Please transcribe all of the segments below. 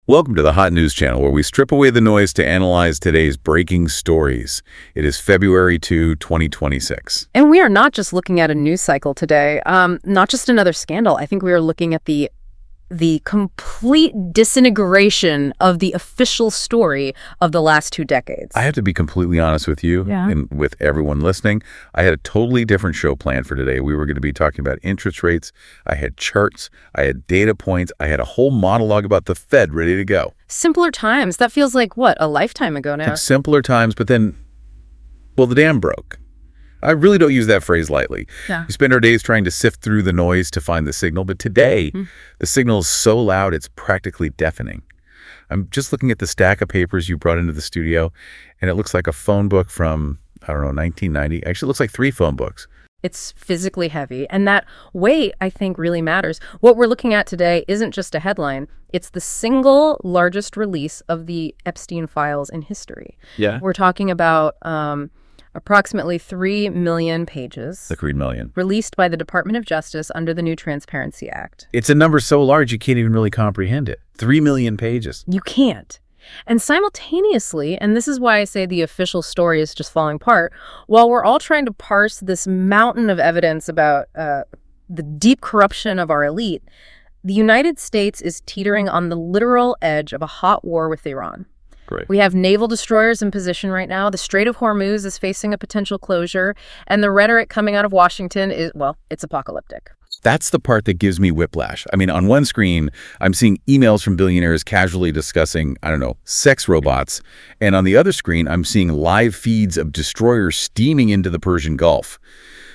Welcome to the Hot News Channel, where we strip away the noise to analyze today's breaking stories. It is February 2, 2026. And we are not just looking at a news cycle today, not just another scandal. I think we are looking at the complete disintegration of the official story of the last 2 decades. I have to be completely honest with you and with everyone listening. I had a totally different show planned for today. We were going to be talking about interest rates. I had charts. I had data points. I had a whole monologue about the Fed ready to go. Simpler times. That feels like, what, a lifetime ago now? Like simpler times, but then, well, the dam broke. I really don't use that phrase lightly. Yeah. We spend our days trying to sift through the noise to find the signal, but today, the signal is so loud it's practically deafening. I'm just looking at the stack of papers you brought into the studio, and it looks like a phone book from, I don't know, 1990. Actually, it looks like 3 phone books. It's physically heavy, and that weight, I think, really matters. What we're looking at today isn't just a headline. It's the single largest release of the Epstein files in history. Yeah. We're talking about approximately 3 million pages. The 3 million. Released by the Department of Justice under the new Transparency Act. It's a number so large you can't even really comprehend it. 3 million pages. You can't. And simultaneously, and this is why I say the official story is just falling apart, while we're all trying to parse this mountain of evidence about the deep corruption of our elite, the United States is teetering on the literal edge of a hot war with Iran. Great. We have naval destroyers in position right now. The Strait of Hormuz is facing a potential closure, and the rhetoric coming out of Washington is, well, it's apocalyptic. That's the part that gives me whiplash. I mean, on one screen, I'm seeing emails from billionaires casually discussing, I don't know, sex robots. And on the other screen, I'm seeing live feeds of destroyers steaming into the Persian Gulf.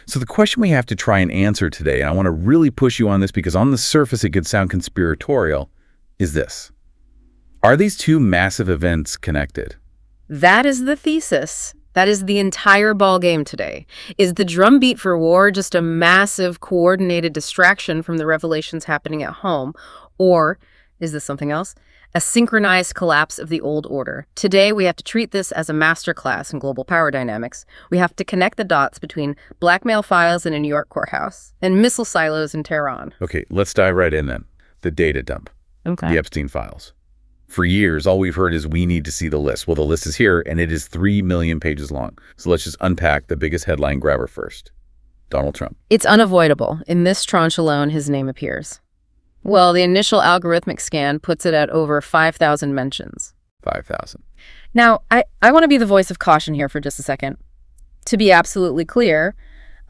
So the question we have to try and answer today, and I want to really push you on this because on the surface it could sound conspiratorial, is this. Are these 2 massive events connected? That is the thesis. That is the entire ballgame today. Is the drumbeat for war just a massive, coordinated distraction from the revelations happening at home? Or is this something else? A synchronized collapse of the old order. Today, we have to treat this as a masterclass in global power dynamics. We have to connect the dots between blackmail files in a New York courthouse and missile silos in Tehran. Okay, let's dive right in then. The data dump. Okay. The Epstein files. For years, all we've heard is we need to see the list. Well, the list is here, and it is 3 million pages long. So let's just unpack the biggest headline grabber first. Donald Trump. It's unavoidable. In this tranche alone, his name appears. Well, the initial algorithmic scan puts it at over 5,000 mentions. 5,000. Now, I want to be the voice of caution here for just a second. To be absolutely clear,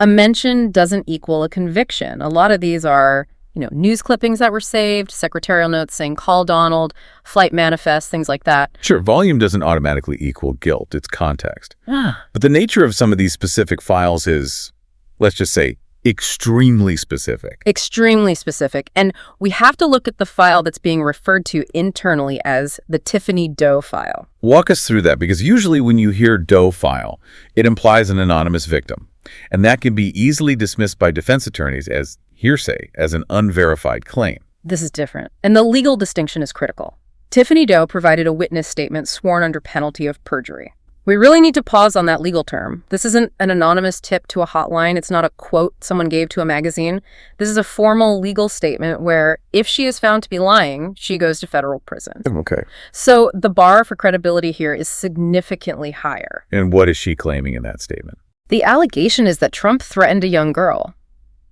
a mention doesn't equal a conviction. A lot of these are news clippings that were saved, secretarial notes saying call Donald, flight manifests, things like that. Sure, volume doesn't automatically equal guilt. It's context. But the nature of some of these specific files is, let's just say, extremely specific. Extremely specific. And we have to look at the file that's being referred to internally as the Tiffany Doe file. Walk us through that, because usually when you hear Doe file, it implies an anonymous victim. And that can be easily dismissed by defense attorneys as hearsay, as an unverified claim. This is different, and the legal distinction is critical. Tiffany Doe provided a witness statement sworn under penalty of perjury. We really need to pause on that legal term. This isn't an anonymous tip to a hotline. It's not a quote someone gave to a magazine. This is a formal legal statement where if she is found to be lying, she goes to federal prison. Okay. So the bar for credibility here is significantly higher. And what is she claiming in that statement? The allegation is that Trump threatened a young girl.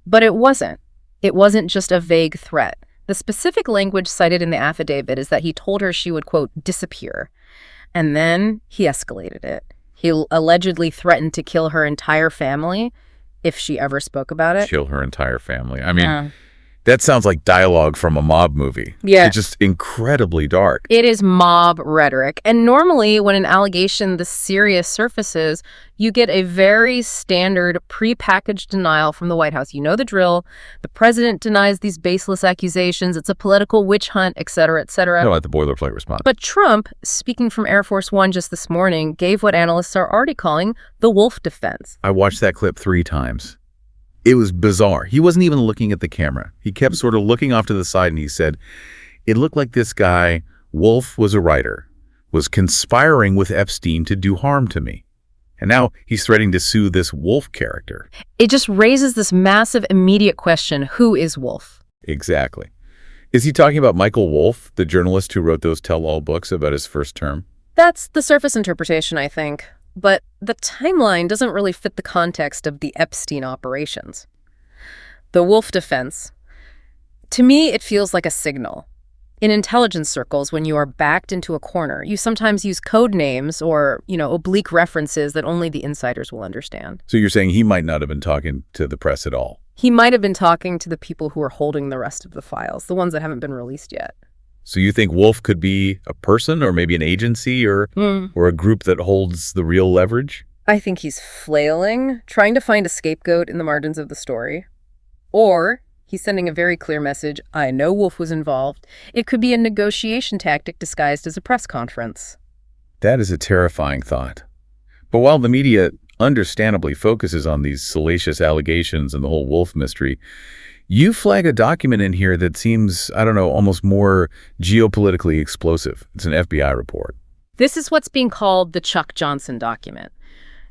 But it wasn't. It wasn't just a vague threat. The specific language cited in the affidavit is that he told her she would, quote, disappear. And then he escalated it. He allegedly threatened to kill her entire family if she ever spoke about it. Kill her entire family. I mean, that sounds like dialogue from a mob movie. Yeah. It's just incredibly dark. It is mob rhetoric. And normally when an allegation this serious surfaces, you get a very standard prepackaged denial from the White House. You know the drill. The president denies these baseless accusations. It's a political witch hunt, et cetera, et cetera. I like the boilerplate response. But Trump, speaking from Air Force One just this morning, gave what analysts are already calling the wolf defense. I watched that clip 3 times. It was bizarre. He wasn't even looking at the camera. He kept sort of looking off to the side, and he said, it looked like this guy, Wolf was a writer, was conspiring with Epstein to do harm to me. And now he's threatening to sue this Wolf character. It just raises this massive immediate question, who is Wolf? Exactly. Is he talking about Michael Wolff, the journalist who wrote those tell-all books about his first term? That's the surface interpretation, I think. But the timeline doesn't really fit the context of the Epstein operations. The Wolff defense. To me, it feels like a signal. In intelligence circles, when you are backed into a corner, you sometimes use code names or, oblique references that only the insiders will understand. So you're saying he might not have been talking to the press at all? He might have been talking to the people who are holding the rest of the files, the ones that haven't been released yet. So you think Wolff could be a person or maybe an agency or a group that holds the real leverage? I think he's flailing, trying to find a scapegoat in the margins of the story. Or he's sending a very clear message, I know Wolff was involved. It could be a negotiation tactic disguised as a press conference. That is a terrifying thought. But while the media understandably focuses on these salacious allegations and the whole Wolff mystery, you flag a document in here that seems, almost more geopolitically explosive. It's an FBI report. This is what's being called the Chuck Johnson document.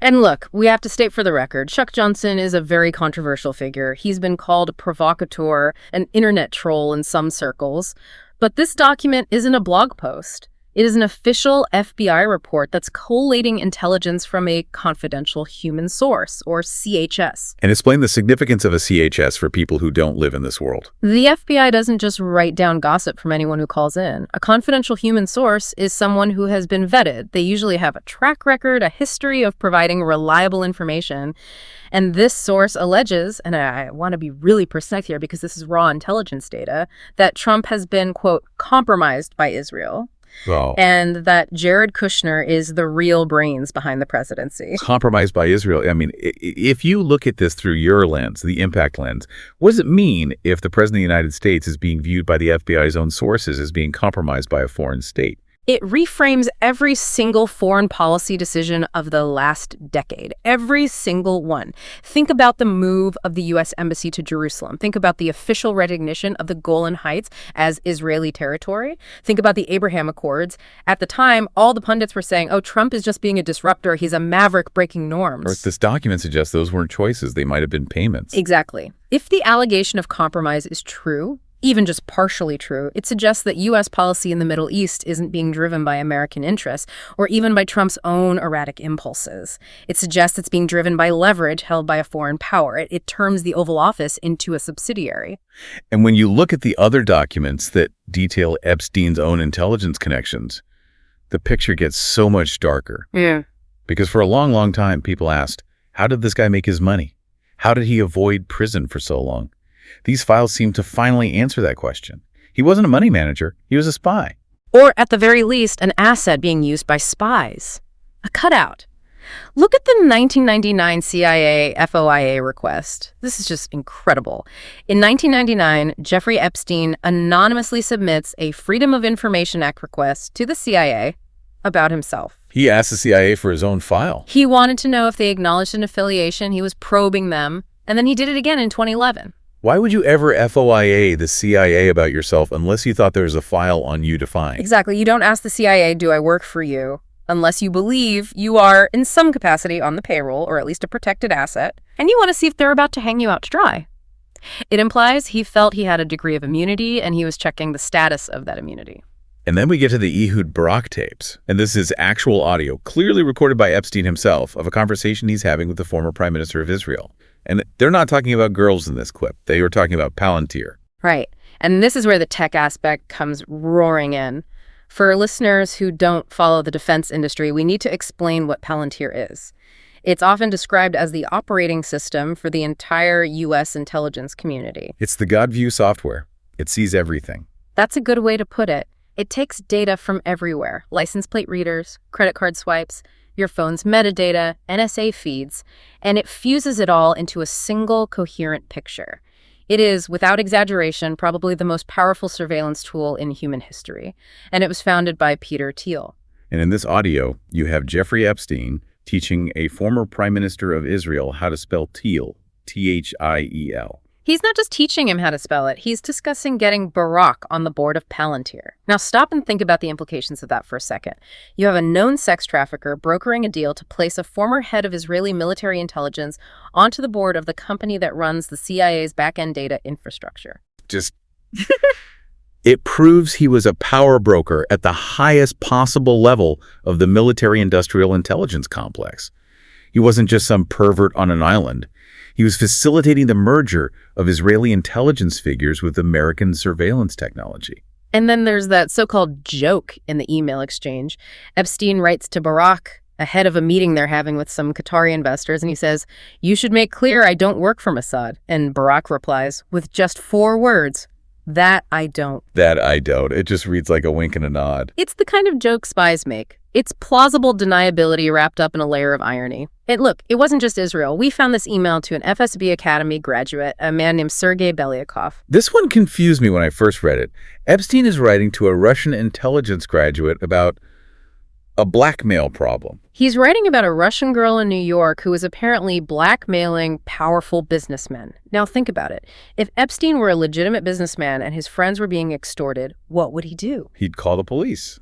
And look, we have to state for the record, Chuck Johnson is a very controversial figure. He's been called a provocateur, an internet troll in some circles. But this document isn't a blog post. It is an official FBI report that's collating intelligence from a confidential human source, or CHS. And explain the significance of a CHS for people who don't live in this world. The FBI doesn't just write down gossip from anyone who calls in. A confidential human source is someone who has been vetted. They usually have a track record, a history of providing reliable information. And this source alleges, and I want to be really precise here because this is raw intelligence data, that Trump has been, quote, compromised by Israel. Oh. And that Jared Kushner is the real brains behind the presidency. Compromised by Israel. I mean, if you look at this through your lens, the impact lens, what does it mean if the president of the United States is being viewed by the FBI's own sources as being compromised by a foreign state? It reframes every single foreign policy decision of the last decade. Every single one. Think about the move of the U.S. Embassy to Jerusalem. Think about the official recognition of the Golan Heights as Israeli territory. Think about the Abraham Accords. At the time, all the pundits were saying, oh, Trump is just being a disruptor. He's a maverick breaking norms. Or this document suggests those weren't choices. They might have been payments. Exactly. If the allegation of compromise is true, even just partially true, it suggests that U.S. policy in the Middle East isn't being driven by American interests or even by Trump's own erratic impulses. It suggests it's being driven by leverage held by a foreign power. It turns the Oval Office into a subsidiary. And when you look at the other documents that detail Epstein's own intelligence connections, the picture gets so much darker. Yeah. Because for a long, long time, people asked, how did this guy make his money? How did he avoid prison for so long? These files seem to finally answer that question. He wasn't a money manager. He was a spy. Or, at the very least, an asset being used by spies. A cutout. Look at the 1999 CIA FOIA request. This is just incredible. In 1999, Jeffrey Epstein anonymously submits a Freedom of Information Act request to the CIA about himself. He asked the CIA for his own file. He wanted to know if they acknowledged an affiliation. He was probing them. And then he did it again in 2011. Why would you ever FOIA the CIA about yourself unless you thought there was a file on you to find? Exactly. You don't ask the CIA, do I work for you, unless you believe you are in some capacity on the payroll or at least a protected asset, and you want to see if they're about to hang you out to dry. It implies he felt he had a degree of immunity and he was checking the status of that immunity. And then we get to the Ehud Barak tapes. And this is actual audio, clearly recorded by Epstein himself, of a conversation he's having with the former Prime Minister of Israel. And they're not talking about girls in this clip. They were talking about Palantir. Right. And this is where the tech aspect comes roaring in. For listeners who don't follow the defense industry, we need to explain what Palantir is. It's often described as the operating system for the entire U.S. intelligence community. It's the Godview software. It sees everything. That's a good way to put it. It takes data from everywhere. License plate readers, credit card swipes, your phone's metadata, NSA feeds, and it fuses it all into a single coherent picture. It is, without exaggeration, probably the most powerful surveillance tool in human history, and it was founded by Peter Thiel. And in this audio, you have Jeffrey Epstein teaching a former Prime Minister of Israel how to spell Thiel, Thiel. He's not just teaching him how to spell it, he's discussing getting Barak on the board of Palantir. Now stop and think about the implications of that for a second. You have a known sex trafficker brokering a deal to place a former head of Israeli military intelligence onto the board of the company that runs the CIA's back-end data infrastructure. Just It proves he was a power broker at the highest possible level of the military-industrial intelligence complex. He wasn't just some pervert on an island. He was facilitating the merger of Israeli intelligence figures with American surveillance technology. And then there's that so-called joke in the email exchange. Epstein writes to Barack ahead of a meeting they're having with some Qatari investors, and he says, "You should make clear I don't work for Mossad." And Barack replies with just 4 words, "That I don't." That I don't. It just reads like a wink and a nod. It's the kind of joke spies make. It's plausible deniability wrapped up in a layer of irony. And look, it wasn't just Israel. We found this email to an FSB Academy graduate, a man named Sergei Belyakov. This one confused me when I first read it. Epstein is writing to a Russian intelligence graduate about a blackmail problem. He's writing about a Russian girl in New York who was apparently blackmailing powerful businessmen. Now think about it. If Epstein were a legitimate businessman and his friends were being extorted, what would he do? He'd call the police,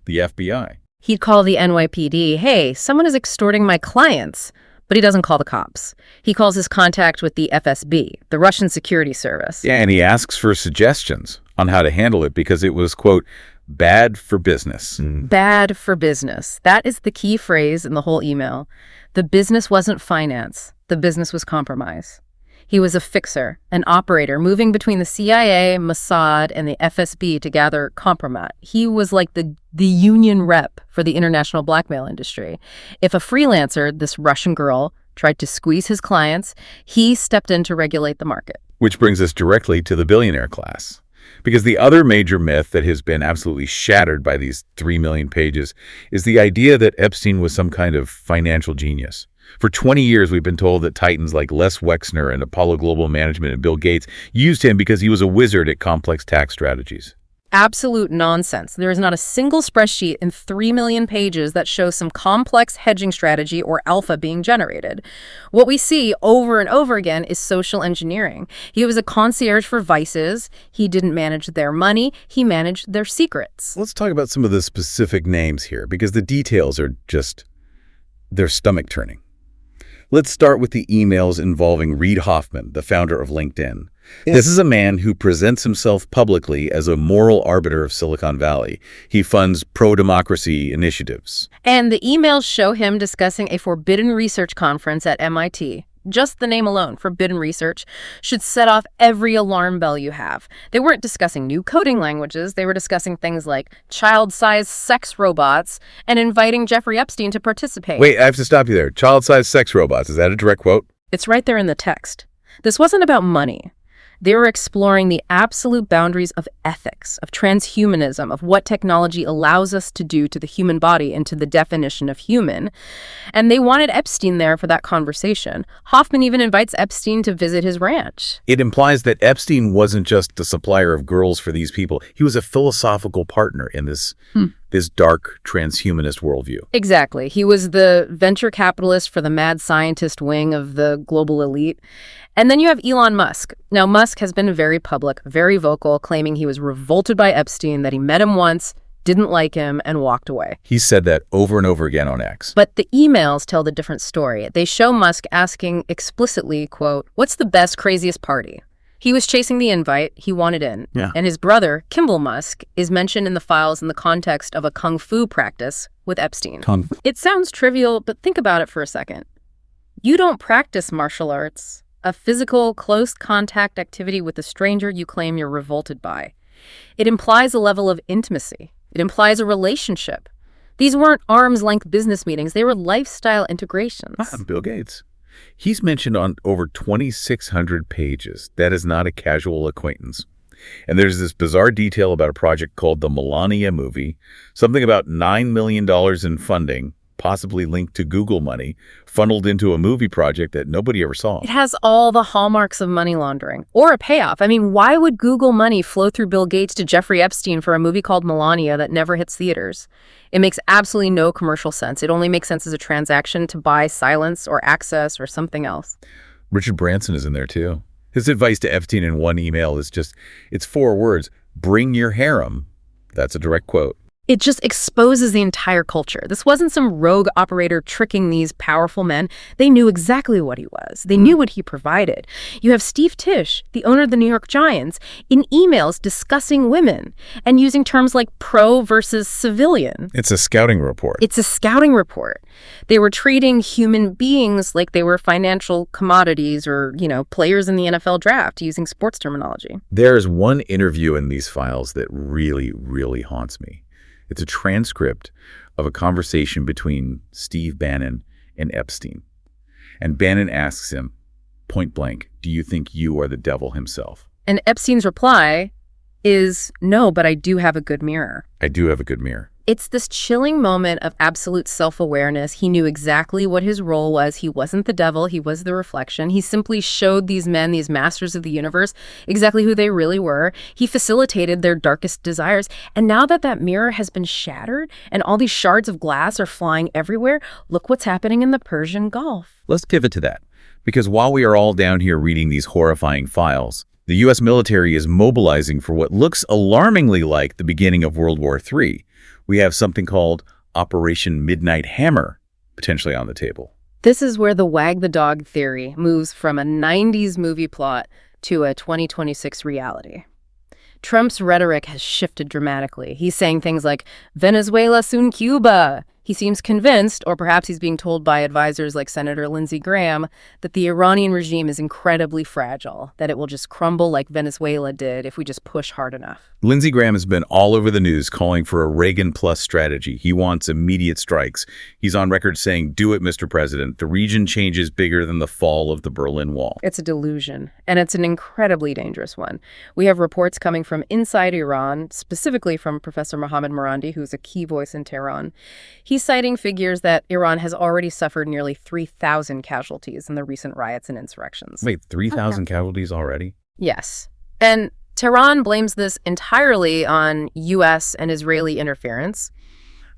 the FBI. He'd call the NYPD, "Hey, someone is extorting my clients." But he doesn't call the cops. He calls his contact with the FSB, the Russian security service. Yeah, and he asks for suggestions on how to handle it because it was, quote, bad for business. Bad for business. That is the key phrase in the whole email. The business wasn't finance. The business was compromise. He was a fixer, an operator, moving between the CIA, Mossad, and the FSB to gather compromise. He was like the union rep for the international blackmail industry. If a freelancer, this Russian girl, tried to squeeze his clients, he stepped in to regulate the market. Which brings us directly to the billionaire class. Because the other major myth that has been absolutely shattered by these 3 million pages is the idea that Epstein was some kind of financial genius. For 20 years, we've been told that titans like Les Wexner and Apollo Global Management and Bill Gates used him because he was a wizard at complex tax strategies. Absolute nonsense. There is not a single spreadsheet in 3 million pages that shows some complex hedging strategy or alpha being generated. What we see over and over again is social engineering. He was a concierge for vices. He didn't manage their money. He managed their secrets. Let's talk about some of the specific names here because the details are just, they're stomach-turning. Let's start with the emails involving Reid Hoffman, the founder of LinkedIn. This is a man who presents himself publicly as a moral arbiter of Silicon Valley. He funds pro-democracy initiatives. And the emails show him discussing a forbidden research conference at MIT. Just the name alone, forbidden research, should set off every alarm bell you have. They weren't discussing new coding languages. They were discussing things like child-sized sex robots and inviting Jeffrey Epstein to participate. Wait, I have to stop you there. Child-sized sex robots. Is that a direct quote? It's right there in the text. This wasn't about money. They were exploring the absolute boundaries of ethics, of transhumanism, of what technology allows us to do to the human body and to the definition of human. And they wanted Epstein there for that conversation. Hoffman even invites Epstein to visit his ranch. It implies that Epstein wasn't just the supplier of girls for these people. He was a philosophical partner in this dark transhumanist worldview. Exactly. He was the venture capitalist for the mad scientist wing of the global elite. And then you have Elon Musk. Now, Musk has been very public, very vocal, claiming he was revolted by Epstein, that he met him once, didn't like him, and walked away. He said that over and over again on X. But the emails tell the different story. They show Musk asking explicitly, quote, "What's the best, craziest party?" He was chasing the invite. He wanted in. Yeah. And his brother, Kimball Musk, is mentioned in the files in the context of a kung fu practice with Epstein. It sounds trivial, but think about it for a second. You don't practice martial arts, a physical, close contact activity with a stranger you claim you're revolted by. It implies a level of intimacy. It implies a relationship. These weren't arm's-length business meetings. They were lifestyle integrations. Bill Gates. He's mentioned on over 2,600 pages. That is not a casual acquaintance. And there's this bizarre detail about a project called the Melania movie, something about $9 million in funding, possibly linked to Google money, funneled into a movie project that nobody ever saw. It has all the hallmarks of money laundering, or a payoff. I mean, why would Google money flow through Bill Gates to Jeffrey Epstein for a movie called Melania that never hits theaters? It makes absolutely no commercial sense. It only makes sense as a transaction to buy silence or access or something else. Richard Branson is in there too. His advice to Epstein in one email is just, it's 4 words, bring your harem. That's a direct quote. It just exposes the entire culture. This wasn't some rogue operator tricking these powerful men. They knew exactly what he was. They knew what he provided. You have Steve Tisch, the owner of the New York Giants, in emails discussing women and using terms like pro versus civilian. It's a scouting report. It's a scouting report. They were treating human beings like they were financial commodities or, players in the NFL draft, using sports terminology. There's one interview in these files that really, really haunts me. It's a transcript of a conversation between Steve Bannon and Epstein. And Bannon asks him, point blank, do you think you are the devil himself? And Epstein's reply is, no, but I do have a good mirror. I do have a good mirror. It's this chilling moment of absolute self-awareness. He knew exactly what his role was. He wasn't the devil. He was the reflection. He simply showed these men, these masters of the universe, exactly who they really were. He facilitated their darkest desires. And now that that mirror has been shattered and all these shards of glass are flying everywhere, look what's happening in the Persian Gulf. Let's pivot to that. Because while we are all down here reading these horrifying files, the U.S. military is mobilizing for what looks alarmingly like the beginning of World War III. We have something called Operation Midnight Hammer potentially on the table. This is where the wag the dog theory moves from a 90s movie plot to a 2026 reality. Trump's rhetoric has shifted dramatically. He's saying things like, Venezuela soon Cuba. He seems convinced, or perhaps he's being told by advisors like Senator Lindsey Graham, that the Iranian regime is incredibly fragile, that it will just crumble like Venezuela did if we just push hard enough. Lindsey Graham has been all over the news calling for a Reagan-plus strategy. He wants immediate strikes. He's on record saying, do it, Mr. President. The region change is bigger than the fall of the Berlin Wall. It's a delusion, and it's an incredibly dangerous one. We have reports coming from inside Iran, specifically from Professor Mohammad Marandi, who's a key voice in Tehran. He's citing figures that Iran has already suffered nearly 3,000 casualties in the recent riots and insurrections. Wait, 3,000 casualties already? Yes. And Tehran blames this entirely on U.S. and Israeli interference.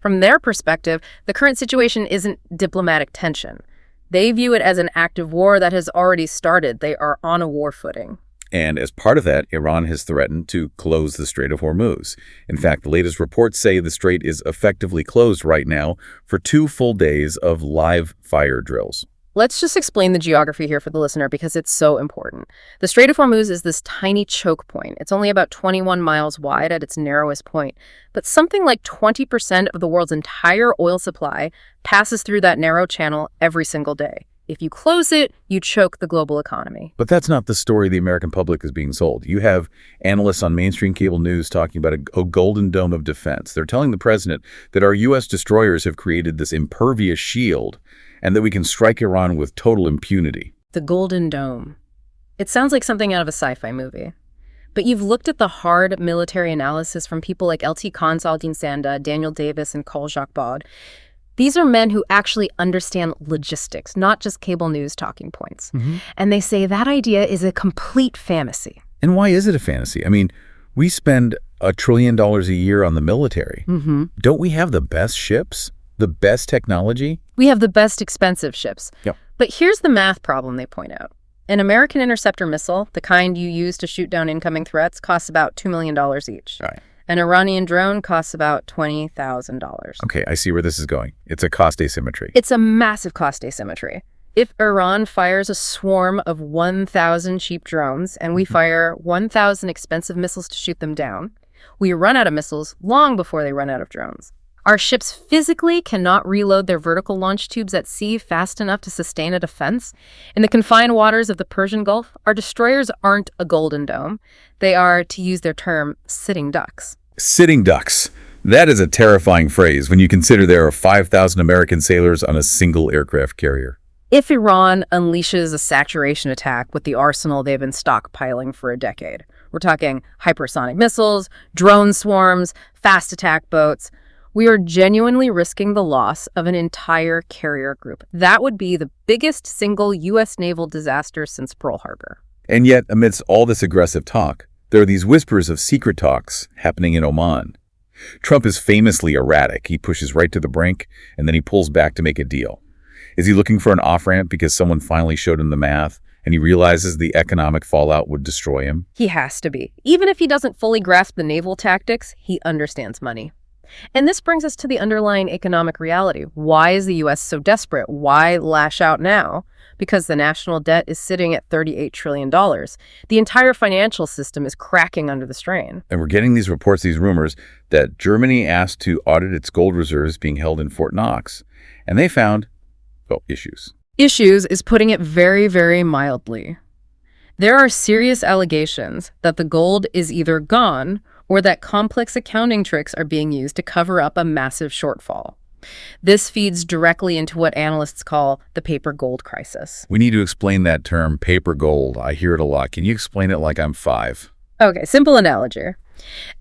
From their perspective, the current situation isn't diplomatic tension. They view it as an active war that has already started. They are on a war footing. And as part of that, Iran has threatened to close the Strait of Hormuz. In fact, the latest reports say the strait is effectively closed right now for 2 full days of live fire drills. Let's just explain the geography here for the listener because it's so important. The Strait of Hormuz is this tiny choke point. It's only about 21 miles wide at its narrowest point, but something like 20% of the world's entire oil supply passes through that narrow channel every single day. If you close it, you choke the global economy. But that's not the story the American public is being sold. You have analysts on mainstream cable news talking about a golden dome of defense. They're telling the president that our U.S. destroyers have created this impervious shield and that we can strike Iran with total impunity. The Golden Dome. It sounds like something out of a sci-fi movie. But you've looked at the hard military analysis from people like L.T. Constantine Sanda, Daniel Davis, and Kol Jacques. These are men who actually understand logistics, not just cable news talking points. And they say that idea is a complete fantasy. And why is it a fantasy? I mean, we spend $1 trillion a year on the military. Don't we have the best ships? The best technology? We have the best expensive ships. Yep. But here's the math problem they point out. An American interceptor missile, the kind you use to shoot down incoming threats, costs about $2 million each. Right. An Iranian drone costs about $20,000. Okay, I see where this is going. It's a cost asymmetry. It's a massive cost asymmetry. If Iran fires a swarm of 1,000 cheap drones and we fire 1,000 expensive missiles to shoot them down, we run out of missiles long before they run out of drones. Our ships physically cannot reload their vertical launch tubes at sea fast enough to sustain a defense. In the confined waters of the Persian Gulf, our destroyers aren't a golden dome. They are, to use their term, sitting ducks. Sitting ducks. That is a terrifying phrase when you consider there are 5,000 American sailors on a single aircraft carrier. If Iran unleashes a saturation attack with the arsenal they've been stockpiling for a decade, we're talking hypersonic missiles, drone swarms, fast attack boats, we are genuinely risking the loss of an entire carrier group. That would be the biggest single U.S. naval disaster since Pearl Harbor. And yet, amidst all this aggressive talk, there are these whispers of secret talks happening in Oman. Trump is famously erratic. He pushes right to the brink, and then he pulls back to make a deal. Is he looking for an off-ramp because someone finally showed him the math, and he realizes the economic fallout would destroy him? He has to be. Even if he doesn't fully grasp the naval tactics, he understands money. And this brings us to the underlying economic reality. Why is the U.S. so desperate? Why lash out now? Because the national debt is sitting at $38 trillion. The entire financial system is cracking under the strain. And we're getting these reports, these rumors, that Germany asked to audit its gold reserves being held in Fort Knox. And they found, well, issues. Issues is putting it very, very mildly. There are serious allegations that the gold is either gone or that complex accounting tricks are being used to cover up a massive shortfall. This feeds directly into what analysts call the paper gold crisis. We need to explain that term, paper gold. I hear it a lot. Can you explain it like I'm 5? Okay, simple analogy.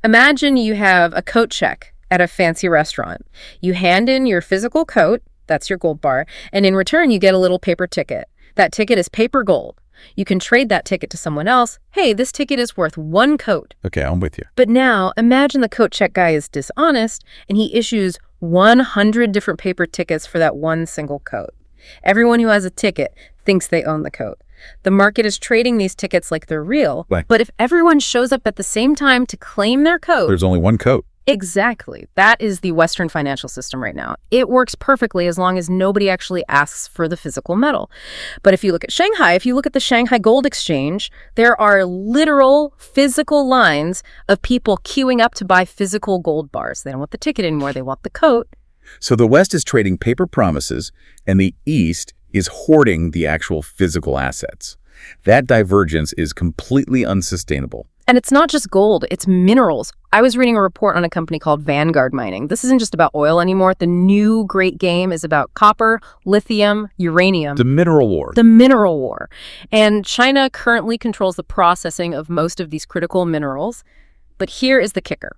Imagine you have a coat check at a fancy restaurant. You hand in your physical coat, that's your gold bar, and in return you get a little paper ticket. That ticket is paper gold. You can trade that ticket to someone else. Hey, this ticket is worth 1 coat. Okay, I'm with you. But now, imagine the coat check guy is dishonest and he issues 100 different paper tickets for that one single coat. Everyone who has a ticket thinks they own the coat. The market is trading these tickets like they're real. Right. But if everyone shows up at the same time to claim their coat... There's only 1 coat. Exactly. That is the Western financial system right now. It works perfectly as long as nobody actually asks for the physical metal. But if you look at Shanghai, if you look at the Shanghai Gold Exchange, there are literal physical lines of people queuing up to buy physical gold bars. They don't want the ticket anymore. They want the coat. So the West is trading paper promises, and the East is hoarding the actual physical assets. That divergence is completely unsustainable. And it's not just gold, it's minerals. I was reading a report on a company called Vanguard Mining. This isn't just about oil anymore. The new great game is about copper, lithium, uranium. The mineral war. The mineral war. And China currently controls the processing of most of these critical minerals. But here is the kicker.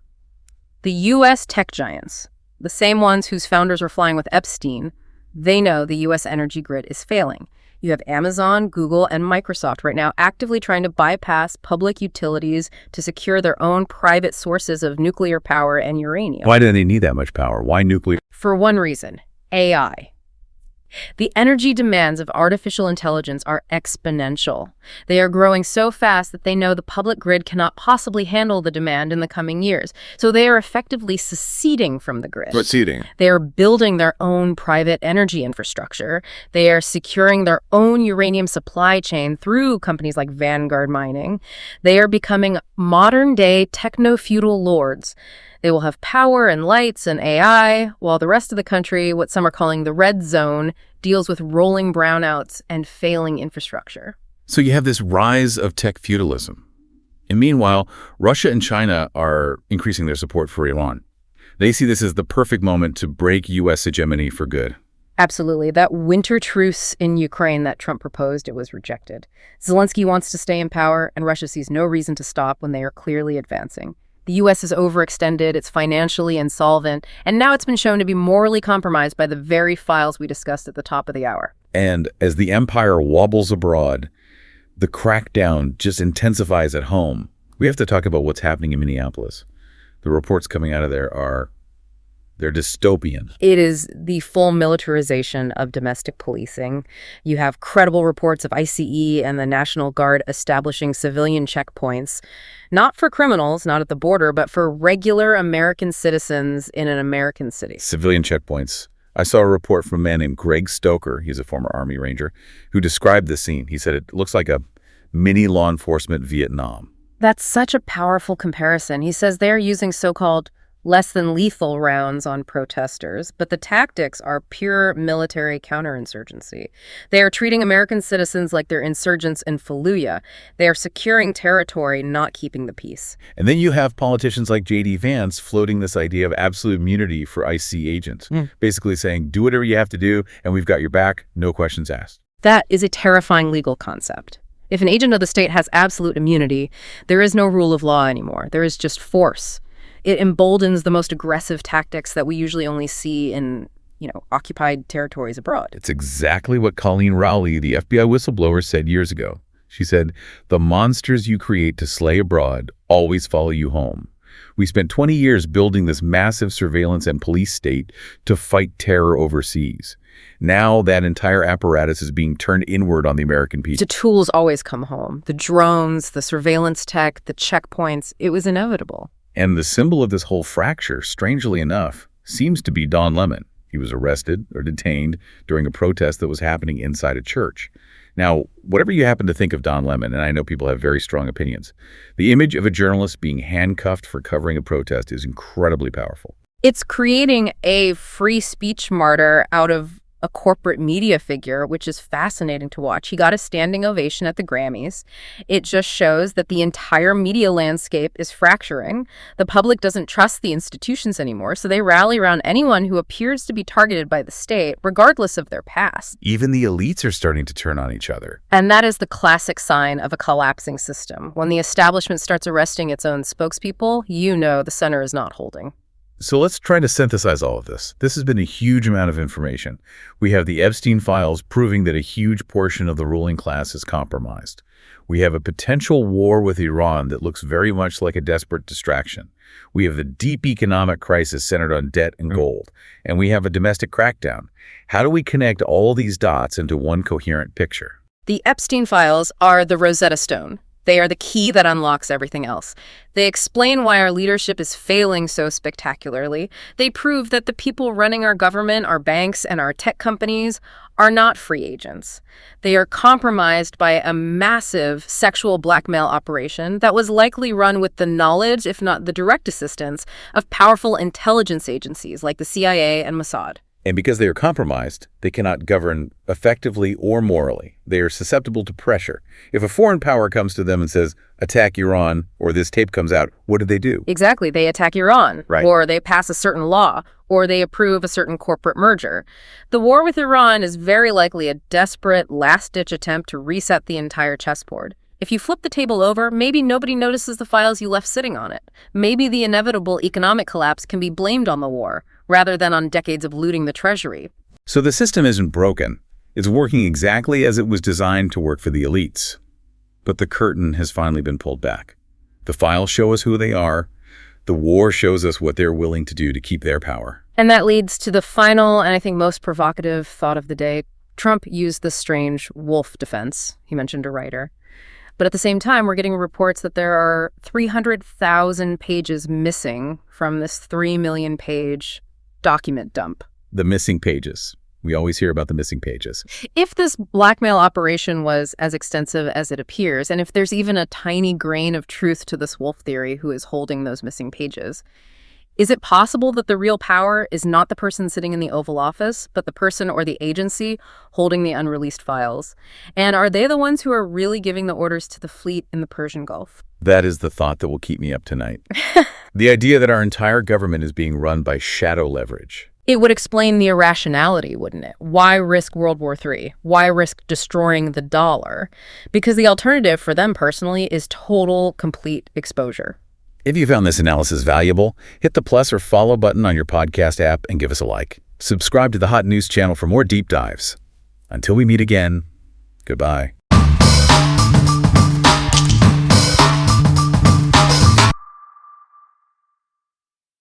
The U.S. tech giants, the same ones whose founders were flying with Epstein, they know the U.S. energy grid is failing. You have Amazon, Google, and Microsoft right now actively trying to bypass public utilities to secure their own private sources of nuclear power and uranium. Why do they need that much power? Why nuclear? For one reason, AI. The energy demands of artificial intelligence are exponential. They are growing so fast that they know the public grid cannot possibly handle the demand in the coming years. So they are effectively seceding from the grid. What's seceding? They are building their own private energy infrastructure. They are securing their own uranium supply chain through companies like Vanguard Mining. They are becoming modern-day techno-feudal lords. They will have power and lights and AI, while the rest of the country, what some are calling the red zone, deals with rolling brownouts and failing infrastructure. So you have this rise of tech feudalism. And meanwhile, Russia and China are increasing their support for Iran. They see this as the perfect moment to break U.S. hegemony for good. Absolutely. That winter truce in Ukraine that Trump proposed, it was rejected. Zelensky wants to stay in power, and Russia sees no reason to stop when they are clearly advancing. The U.S. is overextended, it's financially insolvent, and now it's been shown to be morally compromised by the very files we discussed at the top of the hour. And as the empire wobbles abroad, the crackdown just intensifies at home. We have to talk about what's happening in Minneapolis. The reports coming out of there they're dystopian. It is the full militarization of domestic policing. You have credible reports of ICE and the National Guard establishing civilian checkpoints, not for criminals, not at the border, but for regular American citizens in an American city. Civilian checkpoints. I saw a report from a man named Greg Stoker, he's a former Army Ranger, who described the scene. He said it looks like a mini law enforcement Vietnam. That's such a powerful comparison. He says they're using so-called less than lethal rounds on protesters, but the tactics are pure military counterinsurgency. They are treating American citizens like they're insurgents in Fallujah. They are securing territory, not keeping the peace. And then you have politicians like J.D. Vance floating this idea of absolute immunity for ICE agents, basically saying, do whatever you have to do, and we've got your back, no questions asked. That is a terrifying legal concept. If an agent of the state has absolute immunity, there is no rule of law anymore. There is just force. It emboldens the most aggressive tactics that we usually only see in, occupied territories abroad. It's exactly what Colleen Rowley, the FBI whistleblower, said years ago. She said, the monsters you create to slay abroad always follow you home. We spent 20 years building this massive surveillance and police state to fight terror overseas. Now that entire apparatus is being turned inward on the American people. The tools always come home. The drones, the surveillance tech, the checkpoints, it was inevitable. And the symbol of this whole fracture, strangely enough, seems to be Don Lemon. He was arrested or detained during a protest that was happening inside a church. Now, whatever you happen to think of Don Lemon, and I know people have very strong opinions, the image of a journalist being handcuffed for covering a protest is incredibly powerful. It's creating a free speech martyr out of a corporate media figure, which is fascinating to watch. He got a standing ovation at the Grammys. It just shows that the entire media landscape is fracturing. The public doesn't trust the institutions anymore, so they rally around anyone who appears to be targeted by the state, regardless of their past. Even the elites are starting to turn on each other. And that is the classic sign of a collapsing system. When the establishment starts arresting its own spokespeople, you know the center is not holding. So let's try to synthesize all of this. This has been a huge amount of information. We have the Epstein files proving that a huge portion of the ruling class is compromised. We have a potential war with Iran that looks very much like a desperate distraction. We have the deep economic crisis centered on debt and gold. And we have a domestic crackdown. How do we connect all these dots into one coherent picture? The Epstein files are the Rosetta Stone. They are the key that unlocks everything else. They explain why our leadership is failing so spectacularly. They prove that the people running our government, our banks, and our tech companies are not free agents. They are compromised by a massive sexual blackmail operation that was likely run with the knowledge, if not the direct assistance, of powerful intelligence agencies like the CIA and Mossad. And because they are compromised, they cannot govern effectively or morally. They are susceptible to pressure. If a foreign power comes to them and says, attack Iran, or this tape comes out, what do? Exactly. They attack Iran, right. Or they pass a certain law, or they approve a certain corporate merger. The war with Iran is very likely a desperate, last-ditch attempt to reset the entire chessboard. If you flip the table over, maybe nobody notices the files you left sitting on it. Maybe the inevitable economic collapse can be blamed on the war, rather than on decades of looting the treasury. So the system isn't broken. It's working exactly as it was designed to work for the elites. But the curtain has finally been pulled back. The files show us who they are. The war shows us what they're willing to do to keep their power. And that leads to the final, and I think most provocative thought of the day. Trump used the strange wolf defense. He mentioned a writer. But at the same time, we're getting reports that there are 300,000 pages missing from this 3 million page document dump. The missing pages. We always hear about the missing pages. If this blackmail operation was as extensive as it appears, and if there's even a tiny grain of truth to this wolf theory who is holding those missing pages, is it possible that the real power is not the person sitting in the Oval Office, but the person or the agency holding the unreleased files? And are they the ones who are really giving the orders to the fleet in the Persian Gulf? That is the thought that will keep me up tonight. The idea that our entire government is being run by shadow leverage. It would explain the irrationality, wouldn't it? Why risk World War III? Why risk destroying the dollar? Because the alternative for them personally is total, complete exposure. If you found this analysis valuable, hit the plus or follow button on your podcast app and give us a like. Subscribe to the Hot News channel for more deep dives. Until we meet again, goodbye.